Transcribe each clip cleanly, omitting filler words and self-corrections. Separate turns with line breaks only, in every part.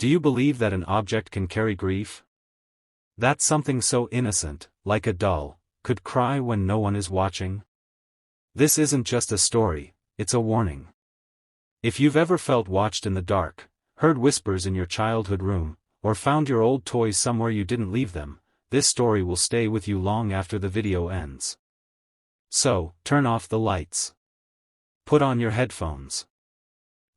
Do you believe that an object can carry grief? That something so innocent, like a doll, could cry when no one is watching? This isn't just a story, it's a warning. If you've ever felt watched in the dark, heard whispers in your childhood room, or found your old toys somewhere you didn't leave them, this story will stay with you long after the video ends. So, turn off the lights. Put on your headphones.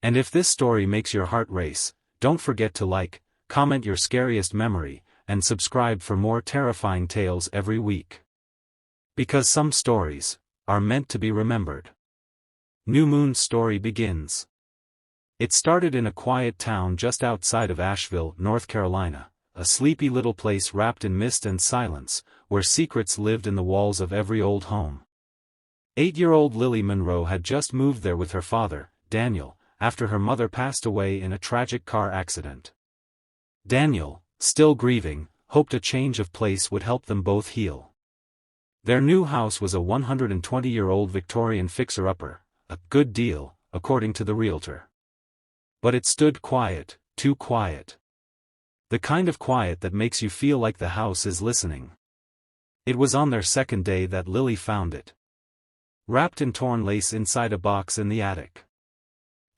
And if this story makes your heart race, don't forget to like, comment your scariest memory, and subscribe for more terrifying tales every week. Because some stories are meant to be remembered. New Moon's story begins. It started in a quiet town just outside of Asheville, North Carolina, a sleepy little place wrapped in mist and silence, where secrets lived in the walls of every old home. 8-year-old Lily Monroe had just moved there with her father, Daniel, after her mother passed away in a tragic car accident. Daniel, still grieving, hoped a change of place would help them both heal. Their new house was a 120-year-old Victorian fixer-upper, a good deal, according to the realtor. But it stood quiet, too quiet. The kind of quiet that makes you feel like the house is listening. It was on their second day that Lily found it. Wrapped in torn lace inside a box in the attic.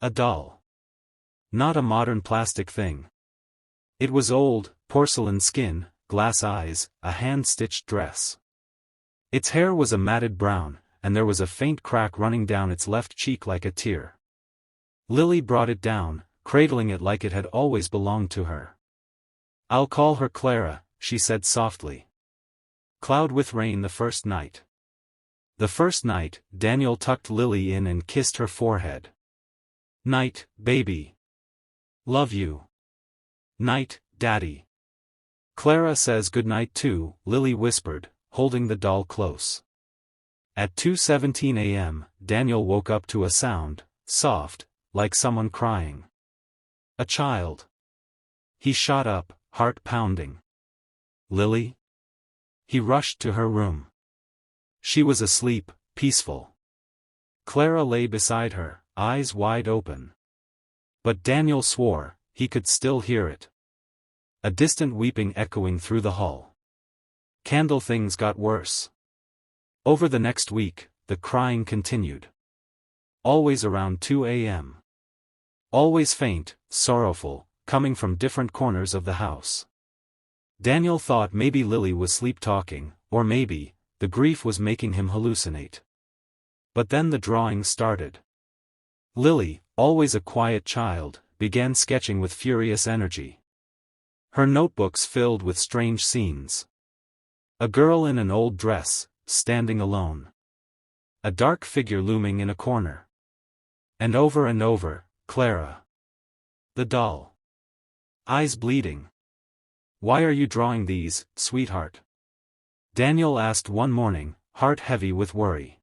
A doll. Not a modern plastic thing. It was old, porcelain skin, glass eyes, a hand-stitched dress. Its hair was a matted brown, and there was a faint crack running down its left cheek like a tear. Lily brought it down, cradling it like it had always belonged to her. "I'll call her Clara," she said softly. Cloud with rain the first night. The first night, Daniel tucked Lily in and kissed her forehead. "Night, baby. Love you. Night, Daddy." "Clara says goodnight too," Lily whispered, holding the doll close. At 2:17 a.m., Daniel woke up to a sound, soft, like someone crying. A child. He shot up, heart pounding. "Lily?" He rushed to her room. She was asleep, peaceful. Clara lay beside her, eyes wide open. But Daniel swore, he could still hear it. A distant weeping echoing through the hall. Candle things got worse. Over the next week, the crying continued. Always around 2 a.m. Always faint, sorrowful, coming from different corners of the house. Daniel thought maybe Lily was sleep-talking, or maybe the grief was making him hallucinate. But then the drawing started. Lily, always a quiet child, began sketching with furious energy. Her notebooks filled with strange scenes. A girl in an old dress, standing alone. A dark figure looming in a corner. And over, Clara. The doll. Eyes bleeding. "Why are you drawing these, sweetheart?" Daniel asked one morning, heart heavy with worry.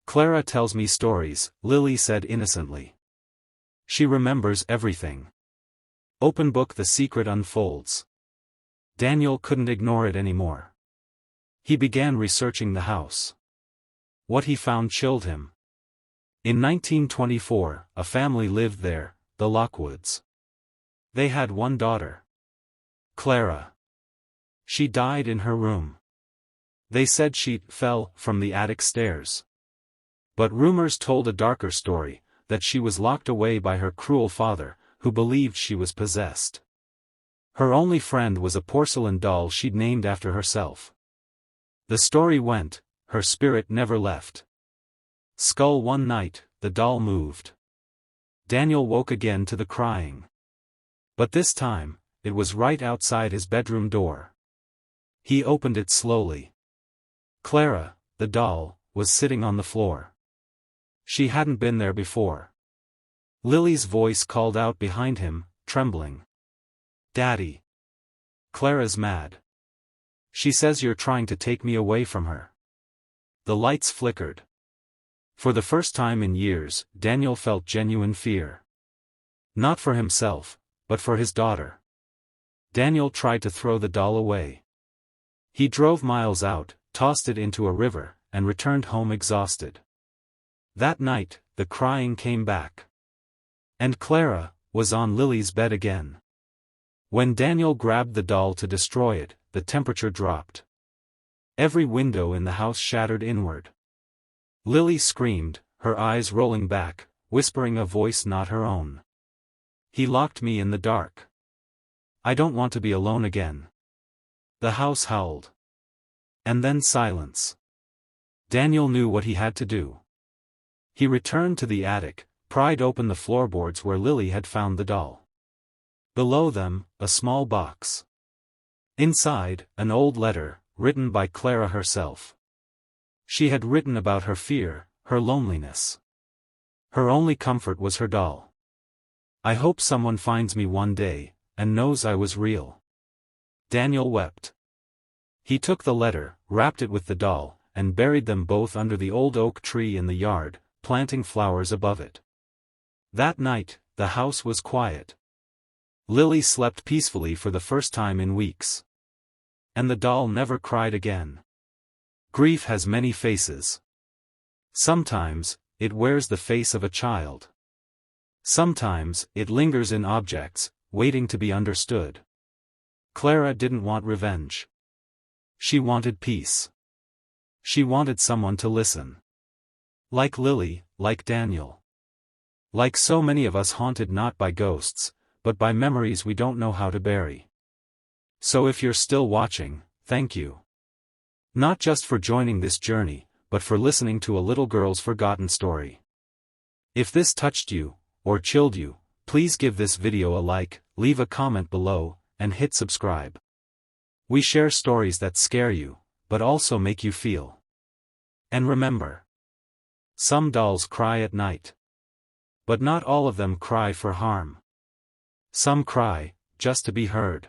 "Clara tells me stories," Lily said innocently. "She remembers everything. Open book, the secret unfolds." Daniel couldn't ignore it anymore. He began researching the house. What he found chilled him. In 1924, a family lived there, the Lockwoods. They had one daughter. Clara. She died in her room. They said she fell from the attic stairs. But rumors told a darker story, that she was locked away by her cruel father, who believed she was possessed. Her only friend was a porcelain doll she'd named after herself. The story went, her spirit never left. Skull one night, the doll moved. Daniel woke again to the crying. But this time, it was right outside his bedroom door. He opened it slowly. Clara, the doll, was sitting on the floor. She hadn't been there before. Lily's voice called out behind him, trembling. "Daddy. Clara's mad. She says you're trying to take me away from her." The lights flickered. For the first time in years, Daniel felt genuine fear. Not for himself, but for his daughter. Daniel tried to throw the doll away. He drove miles out, tossed it into a river, and returned home exhausted. That night, the crying came back. And Clara was on Lily's bed again. When Daniel grabbed the doll to destroy it, the temperature dropped. Every window in the house shattered inward. Lily screamed, her eyes rolling back, whispering a voice not her own. He locked me in the dark. I don't want to be alone again. The house howled. And then silence. Daniel knew what he had to do. He returned to the attic, pried open the floorboards where Lily had found the doll. Below them, a small box. Inside, an old letter, written by Clara herself. She had written about her fear, her loneliness. Her only comfort was her doll. I hope someone finds me one day, and knows I was real. Daniel wept. He took the letter, wrapped it with the doll, and buried them both under the old oak tree in the yard, planting flowers above it. That night, the house was quiet. Lily slept peacefully for the first time in weeks. And the doll never cried again. Grief has many faces. Sometimes, it wears the face of a child. Sometimes, it lingers in objects, waiting to be understood. Clara didn't want revenge. She wanted peace. She wanted someone to listen. Like Lily, like Daniel. Like so many of us haunted not by ghosts, but by memories we don't know how to bury. So if you're still watching, thank you. Not just for joining this journey, but for listening to a little girl's forgotten story. If this touched you, or chilled you, please give this video a like, leave a comment below, and hit subscribe. We share stories that scare you, but also make you feel. And remember, some dolls cry at night. But not all of them cry for harm. Some cry, just to be heard.